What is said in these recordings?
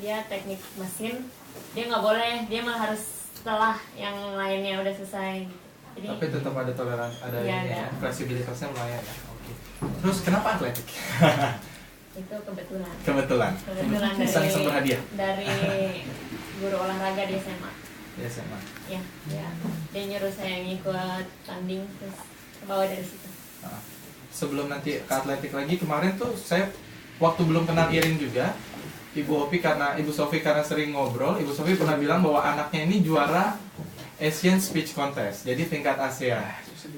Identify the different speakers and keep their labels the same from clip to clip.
Speaker 1: dia teknik mesin, dia nggak boleh, dia malah harus setelah yang lainnya udah selesai. Jadi,
Speaker 2: tapi tetap ada toleransi, ada
Speaker 1: ya,
Speaker 2: ini ya, fleksibilitasnya lumayan ya. Oke. Terus kenapa atletik?
Speaker 1: itu kebetulan
Speaker 2: Iseng berhadiah
Speaker 1: dari guru olahraga di SMA.
Speaker 2: Di SMA.
Speaker 1: Ya, dia nyuruh saya ngikut tanding, terus ke bawah dari situ.
Speaker 2: Nah, sebelum nanti ke atletik lagi, kemarin tuh saya waktu belum kenal Irin juga, Ibu Sofi karena sering ngobrol, Ibu Sofi pernah bilang bahwa anaknya ini juara Asian Speech Contest, jadi tingkat ASEAN.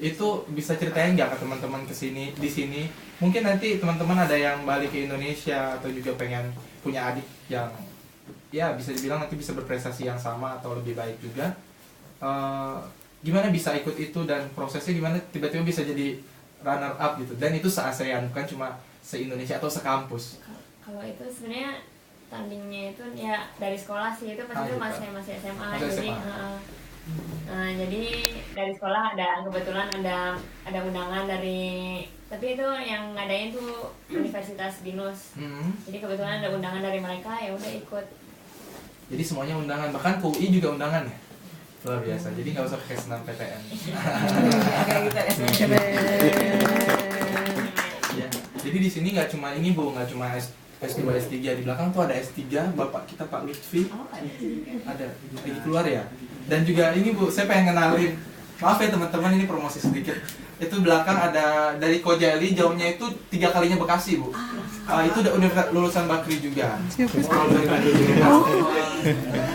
Speaker 2: Itu bisa ceritain nggak ke teman-teman di sini? Mungkin nanti teman-teman ada yang balik ke Indonesia atau juga pengen punya adik yang ya bisa dibilang nanti bisa berprestasi yang sama atau lebih baik juga. Gimana bisa ikut itu dan prosesnya gimana tiba-tiba bisa jadi runner up gitu? Dan itu se-ASEAN, bukan cuma se-Indonesia atau sekampus.
Speaker 1: Kalau itu sebenarnya tandingnya itu ya dari sekolah sih, itu pasti itu masih SMA. Jadi dari sekolah kebetulan ada undangan dari, tapi itu yang ngadain tuh Universitas Binus. Jadi kebetulan ada undangan dari mereka, ya udah ikut.
Speaker 2: Jadi semuanya undangan, bahkan ke UI juga undangan ya? Luar biasa, jadi nggak usah pakai senam PTN. Ya, jadi di sini nggak cuma ini Bu, nggak cuma S2, S3, di belakang tuh ada S3, Bapak kita Pak Lutfi. Ada, lagi keluar ya. Dan juga ini Bu, saya pengen kenalin, maaf ya teman-teman, ini promosi sedikit. Itu belakang ada dari Kojali, jauhnya itu 3 kalinya Bekasi Bu. Itu udah universitas lulusan Bakri juga.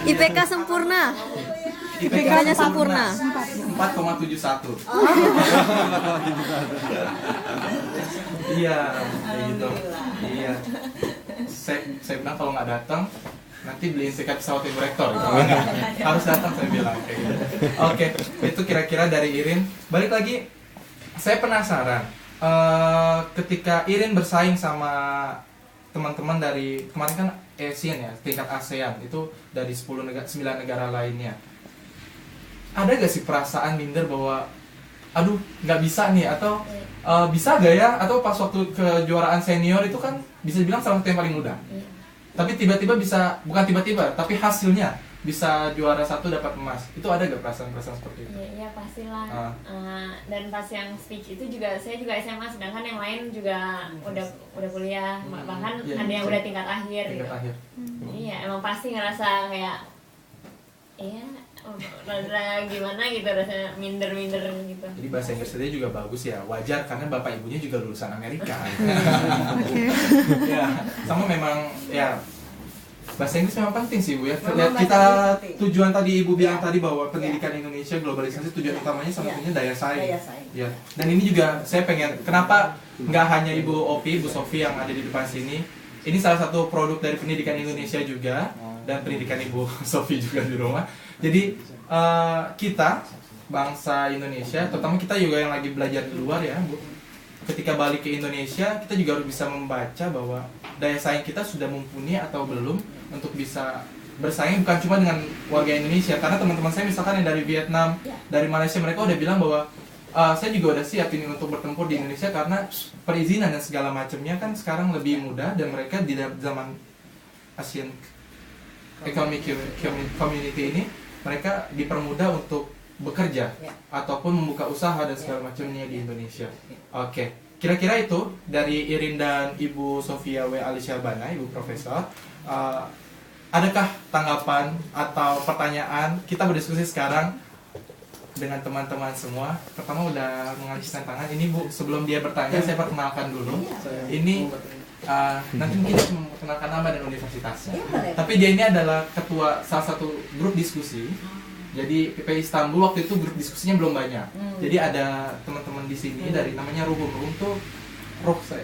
Speaker 3: IPK sempurna. IPK-nya sempurna.
Speaker 2: 4,71. Iya, kayak gitu. Iya. Saya bilang kalau nggak datang nanti beliin tiket pesawat Ibu Rektor gitu. Harus datang saya bilang kayak gitu. Oke, itu kira-kira dari Irin. Balik lagi, saya penasaran ketika Irin bersaing sama teman-teman dari kemarin kan ASEAN ya, tingkat ASEAN itu dari 9 negara lainnya. Ada gak sih perasaan minder bahwa aduh nggak bisa nih, atau bisa gak ya, atau pas waktu kejuaraan senior itu kan bisa dibilang salah satu yang paling muda, tapi tiba-tiba bisa, bukan tiba-tiba tapi hasilnya bisa juara 1 dapat emas, itu ada gak perasaan-perasaan seperti itu?
Speaker 1: Iya pastilah. Dan pas yang speech itu juga saya juga SMA, sedangkan yang lain juga udah kuliah, bahkan ada yang udah tingkat akhir gitu. Iya, emang pasti ngerasa kayak rada gimana gitu, rasanya minder gitu.
Speaker 2: Jadi bahasa Inggris tadi juga bagus ya, wajar karena bapak ibunya juga lulusan Amerika. Ya, sama memang ya bahasa Inggris memang penting sih Bu ya. Lihat kita tujuan tadi Ibu bilang tadi bahwa pendidikan Indonesia globalisasi tujuan utamanya salah satunya daya saing. Ya. Dan ini juga saya pengen, kenapa nggak hanya Ibu Opi, Ibu Sofi yang ada di depan sini. Ini salah satu produk dari pendidikan Indonesia juga dan pendidikan Ibu Sofi juga di rumah. Jadi kita bangsa Indonesia, terutama kita juga yang lagi belajar di luar ya Bu, ketika balik ke Indonesia kita juga harus bisa membaca bahwa daya saing kita sudah mumpuni atau belum untuk bisa bersaing bukan cuma dengan warga Indonesia. Karena teman-teman saya misalkan yang dari Vietnam, dari Malaysia, mereka udah bilang bahwa saya juga udah siap ini untuk bertempur di Indonesia karena perizinan dan segala macamnya kan sekarang lebih mudah, dan mereka di zaman Asian Economic Community ini mereka dipermudah untuk bekerja ataupun membuka usaha dan segala macamnya di Indonesia. Oke, kira-kira itu dari Irin dan Ibu Sofia W. Alisyabana, Ibu Profesor. Adakah tanggapan atau pertanyaan? Kita berdiskusi sekarang dengan teman-teman semua. Pertama udah mengangkat tangan. Ini Bu, sebelum dia bertanya saya perkenalkan dulu. Ini nanti mungkin dia memperkenalkan nama dan universitasnya. Tapi dia ini adalah ketua salah satu grup diskusi. Jadi PPI Istanbul waktu itu grup diskusinya belum banyak. Jadi ada teman-teman di sini dari namanya Ruhum. Ruhum tuh Ruh saya.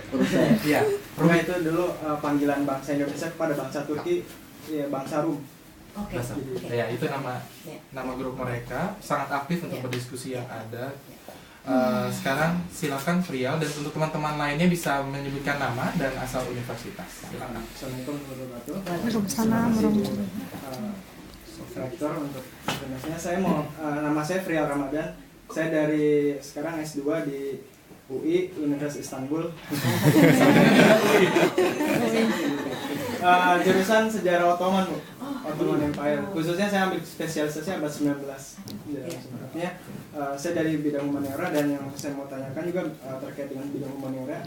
Speaker 2: Iya.
Speaker 4: Ruh itu dulu panggilan bangsa Indonesia kepada bangsa Turki, ya bangsa Rum.
Speaker 1: Oke.
Speaker 2: Ya, itu nama grup mereka, sangat aktif untuk berdiskusi yang ada. Sekarang silakan Frial, dan untuk teman-teman lainnya bisa menyebutkan nama dan asal universitas. Silakan.
Speaker 4: Assalamualaikum warahmatullahi wabarakatuh.
Speaker 3: Waalaikumsalam warahmatullahi wabarakatuh.
Speaker 4: Rektor untuk informasinya, saya nama saya Frial Ramadan. Saya dari sekarang S2 di UI Universitas Istanbul. Jurusan sejarah Ottoman, Bu. Ottoman Empire. Khususnya saya ambil spesialisasinya abad 19. Artinya saya dari bidang humaniora, dan yang saya mau tanyakan juga terkait dengan bidang humaniora.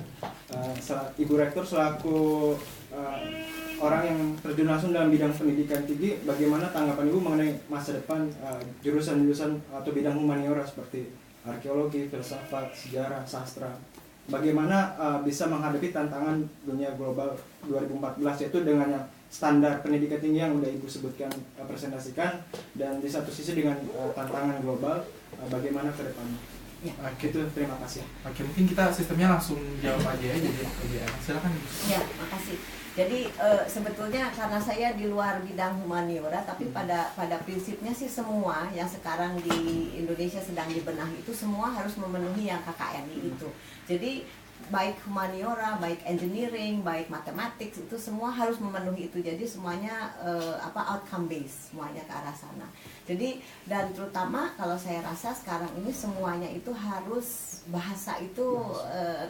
Speaker 4: Ibu Rektor selaku orang yang terjun langsung dalam bidang pendidikan tinggi, bagaimana tanggapan Ibu mengenai masa depan jurusan-jurusan atau bidang humaniora seperti arkeologi, filsafat, sejarah, sastra? Bagaimana bisa menghadapi tantangan dunia global 2014, yaitu dengan yang standar pendidikan tinggi yang udah Ibu sebutkan, presentasikan, dan di satu sisi dengan tantangan global, bagaimana ke depannya?
Speaker 5: Ya.
Speaker 4: Itu terima kasih.
Speaker 2: Oke, mungkin kita sistemnya langsung jawab aja ya, jadi silakan.
Speaker 5: Ya, makasih. Jadi sebetulnya karena saya di luar bidang humaniora, tapi pada prinsipnya sih semua yang sekarang di Indonesia sedang dibenahi itu semua harus memenuhi yang KKNI itu. Jadi baik humaniora, baik engineering, baik matematik, itu semua harus memenuhi itu. Jadi semuanya outcome based, semuanya ke arah sana. Jadi dan terutama kalau saya rasa sekarang ini semuanya itu harus bahasa itu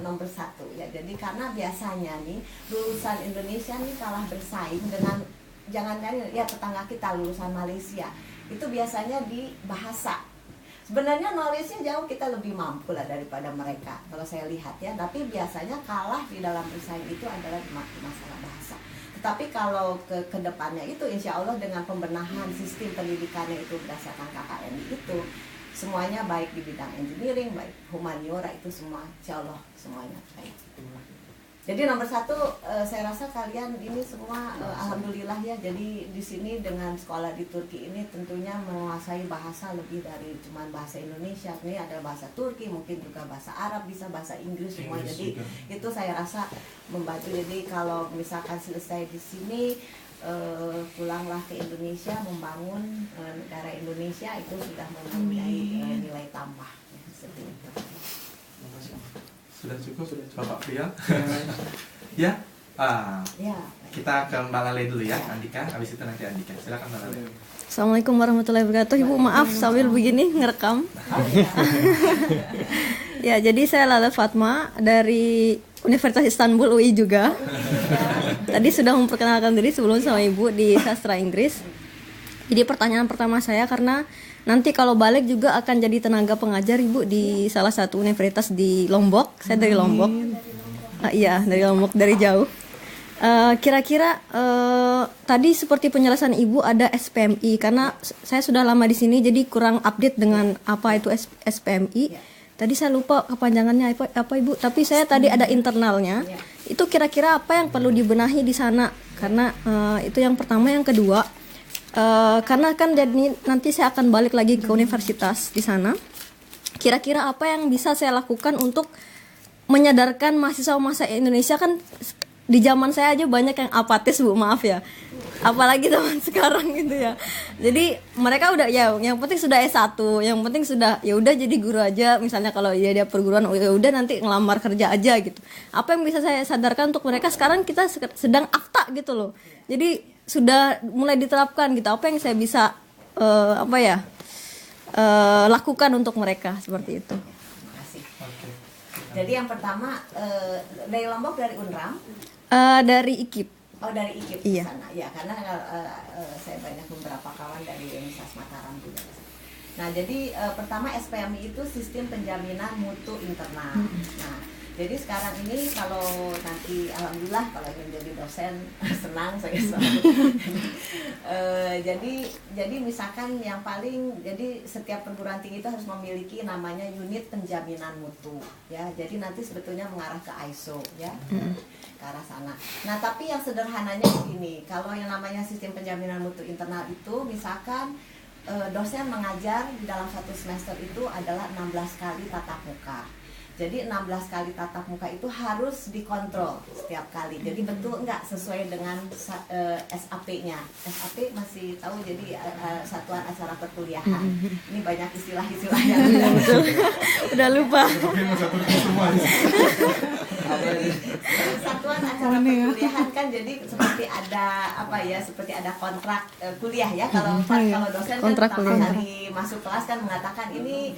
Speaker 5: nomor satu ya. Jadi karena biasanya nih lulusan Indonesia nih kalah bersaing dengan jangan ya tetangga kita lulusan Malaysia. Itu biasanya di bahasa. Sebenarnya knowledge-nya jauh kita lebih mampu lah daripada mereka kalau saya lihat ya, tapi biasanya kalah di dalam bersaing itu adalah masalah bahasa. Tetapi kalau ke depannya itu insya Allah dengan pembenahan sistem pendidikannya itu berdasarkan KKNI itu semuanya baik di bidang engineering, baik humaniora itu semua insya Allah semuanya baik. Jadi nomor satu saya rasa kalian ini semua alhamdulillah ya. Jadi di sini dengan sekolah di Turki ini tentunya menguasai bahasa lebih dari cuma bahasa Indonesia. Ini ada bahasa Turki, mungkin juga bahasa Arab, bisa bahasa Inggris semua. Jadi itu saya rasa membantu. Jadi kalau misalkan selesai di sini pulanglah ke Indonesia membangun negara Indonesia, itu sudah mempunyai nilai tambah seperti itu.
Speaker 2: Sudah cukup, Bapak Pria. Ya. Kita ke Mbak Lale dulu ya, Andika. Habis itu nanti Andika. Silakan Mbak Lale.
Speaker 3: Assalamualaikum warahmatullahi wabarakatuh. Ibu maaf sambil begini ngerekam. Ya, jadi saya Lale Fatma dari Universitas Istanbul UI juga. Tadi sudah memperkenalkan diri sebelum sama Ibu di sastra Inggris. Jadi pertanyaan pertama saya, karena nanti kalau balik juga akan jadi tenaga pengajar Ibu di salah satu universitas di Lombok. Saya dari Lombok. Iya, dari Lombok, dari jauh. Kira-kira tadi seperti penjelasan Ibu ada SPMI, karena saya sudah lama di sini jadi kurang update dengan apa itu SPMI. Tadi saya lupa kepanjangannya apa Ibu, tapi saya tadi ada internalnya. Itu kira-kira apa yang perlu dibenahi di sana? Karena itu yang pertama. Yang kedua, karena kan jadi nanti saya akan balik lagi ke universitas di sana. Kira-kira apa yang bisa saya lakukan untuk menyadarkan mahasiswa Indonesia? Kan di zaman saya aja banyak yang apatis Bu, maaf ya. Apalagi zaman sekarang gitu ya. Jadi mereka udah ya yang penting sudah S1, yang penting sudah ya udah jadi guru aja. Misalnya kalau dia perguruan ya udah nanti ngelamar kerja aja gitu. Apa yang bisa saya sadarkan untuk mereka? Sekarang kita sedang akta gitu loh. Jadi sudah mulai diterapkan gitu. Apa yang saya bisa lakukan untuk mereka seperti itu.
Speaker 5: Terima kasih. Jadi yang pertama dari Lombok, dari Unram?
Speaker 3: Dari IKIP.
Speaker 5: Oh, dari IKIP
Speaker 3: Iya.
Speaker 5: sana. Ya, karena saya banyak beberapa kawan dari Universitas Mataram juga. Nah, jadi pertama SPMI itu sistem penjaminan mutu internal. Nah, jadi sekarang ini kalau nanti alhamdulillah kalau ingin jadi dosen senang saya selalu. Jadi misalkan yang paling, jadi setiap perguruan tinggi itu harus memiliki namanya unit penjaminan mutu ya. Jadi nanti sebetulnya mengarah ke ISO ya. Ke arah sana. Nah, tapi yang sederhananya begini, kalau yang namanya sistem penjaminan mutu internal itu misalkan dosen mengajar di dalam satu semester itu adalah 16 kali tatap muka. Jadi 16 kali tatap muka itu harus dikontrol setiap kali. Jadi betul enggak sesuai dengan SAP-nya. SAP masih tahu, jadi satuan acara perkuliahan. Ini banyak istilah-istilah yang
Speaker 3: Udah lupa.
Speaker 5: satuan acara perkuliahan kan jadi seperti ada apa ya, seperti ada kontrak kuliah ya. Kalau kalau dosen kan pertama kali masuk kelas kan mengatakan ini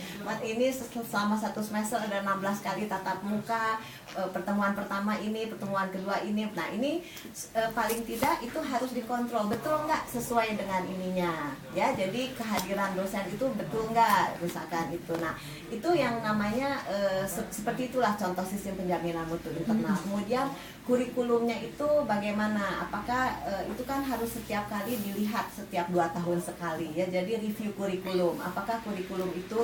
Speaker 5: selama 1 semester ada 16 kali tatap muka, pertemuan pertama ini, pertemuan kedua ini. Nah ini paling tidak itu harus dikontrol betul nggak sesuai dengan ininya ya. Jadi kehadiran dosen itu betul nggak misalkan itu. Nah itu yang namanya seperti itulah contoh sistem penjaminan mutu internal. Kemudian kurikulumnya itu bagaimana? Apakah itu kan harus setiap kali dilihat setiap 2 tahun sekali ya. Jadi review kurikulum. Apakah kurikulum itu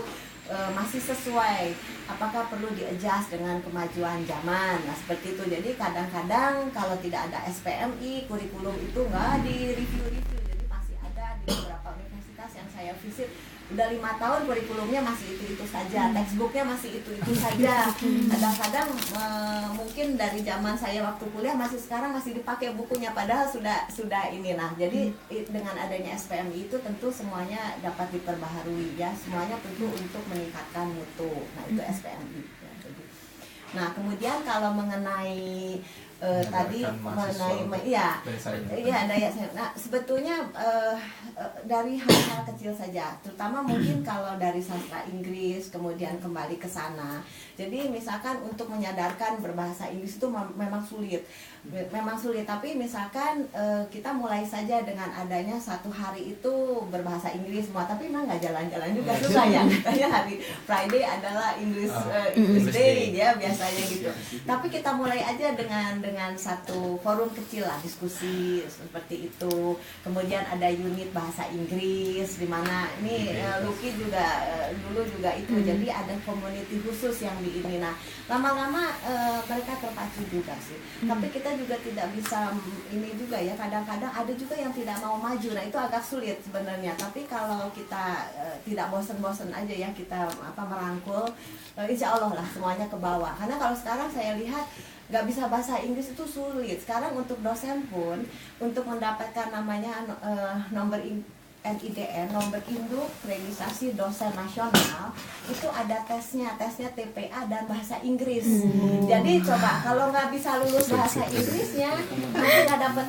Speaker 5: masih sesuai? Apakah perlu di-adjust dengan kemajuan zaman? Nah seperti itu. Jadi kadang-kadang kalau tidak ada SPMI, kurikulum itu nggak di-review-review. Jadi masih ada di beberapa universitas yang saya visit udah 5 tahun kurikulumnya masih itu saja, textbooknya masih itu saja. Kadang-kadang mungkin dari zaman saya waktu kuliah sekarang masih dipakai bukunya, padahal sudah ini. Nah jadi dengan adanya SPMI itu tentu semuanya dapat diperbaharui ya, semuanya tentu untuk meningkatkan mutu. Nah itu SPMI ya, jadi. Nah kemudian kalau mengenai tadi mengenai daya saing. Nah sebetulnya dari hal-hal kecil saja, terutama mungkin kalau dari sastra Inggris kemudian kembali ke sana. Jadi misalkan untuk menyadarkan berbahasa Inggris itu memang sulit, tapi misalkan kita mulai saja dengan adanya 1 hari itu berbahasa Inggris semua, tapi memang nggak jalan-jalan juga susah ya. Katanya hari Friday adalah English Day ya biasanya gitu. Tapi kita mulai aja dengan satu forum kecil lah, diskusi seperti itu. Kemudian ada unit bahasa Inggris di mana ini Lucky juga dulu juga itu. Jadi ada community khusus yang di ini. Nah, lama-lama mereka terpacu juga sih. Tapi kita juga tidak bisa ini juga ya. Kadang-kadang ada juga yang tidak mau maju. Nah, itu agak sulit sebenarnya. Tapi kalau kita tidak bosen-bosen aja ya, kita merangkul, insya Allah lah semuanya ke bawah. Karena kalau sekarang saya lihat nggak bisa bahasa Inggris itu sulit. Sekarang untuk dosen pun untuk mendapatkan namanya nomor NIDN, nomor induk registrasi dosen nasional, itu ada tesnya TPA dan bahasa Inggris. Jadi coba kalau nggak bisa lulus bahasa Inggrisnya, nanti nggak dapat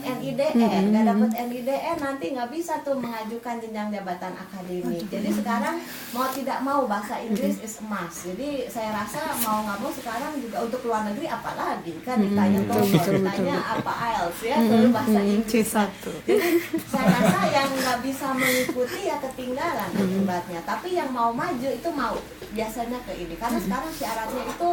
Speaker 5: NIDN, nanti nggak bisa tuh mengajukan jenjang jabatan akademik. Jadi sekarang mau tidak mau bahasa Inggris is a must. Jadi saya rasa mau nggak mau sekarang juga untuk luar negeri apalagi kan ditanya ditanya apa IELTS ya, terus bahasa Inggris. Jadi saya rasa yang nggak bisa mengikuti ya ketinggalan akibatnya. Tapi yang mau maju itu mau biasanya ke ini, karena sekarang syaratnya itu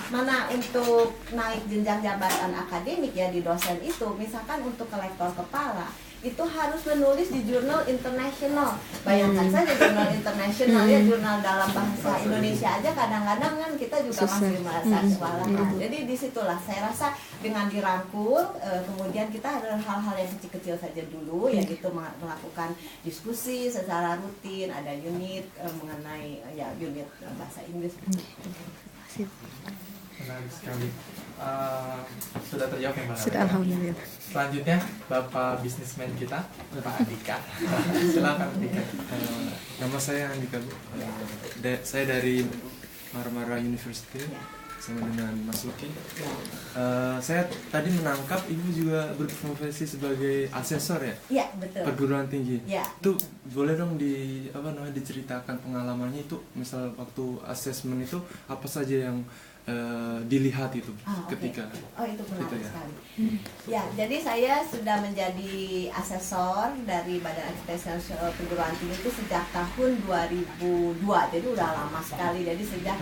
Speaker 5: mana untuk naik jenjang jabatan akademik ya di dosen itu, misalkan untuk kolektor kepala itu harus menulis di jurnal internasional. Bayangkan saja jurnal internasional ya, jurnal dalam bahasa Indonesia aja kadang-kadang kan kita juga masih merasa kewalahan. Jadi disitulah saya rasa dengan dirangkul, kemudian kita ada hal-hal yang kecil-kecil saja dulu ya gitu, melakukan diskusi secara rutin, ada unit mengenai ya unit bahasa Inggris.
Speaker 2: Menarik sekali. Sudah terjawab ya Mbak?
Speaker 3: Sudah, alhamdulillah.
Speaker 2: Selanjutnya Bapak bisnismen kita, Pak Andika. Silakan Andika.
Speaker 6: Nama saya Andika. Saya dari Marmara University, sama dengan Mas Lucky. Saya tadi menangkap Ibu juga berprofesi sebagai asesor ya?
Speaker 5: Iya, betul.
Speaker 6: Perguruan tinggi.
Speaker 5: Ya.
Speaker 6: Itu boleh dong diceritakan pengalamannya itu, misal waktu asesmen itu apa saja yang dilihat itu ketika
Speaker 5: itu menarik
Speaker 6: ya.
Speaker 5: sekali. Ya, jadi saya sudah menjadi asesor dari Badan Eksekutif Nasional Perguruan Tinggi itu sejak tahun 2002. Jadi udah lama sekali. Jadi sejak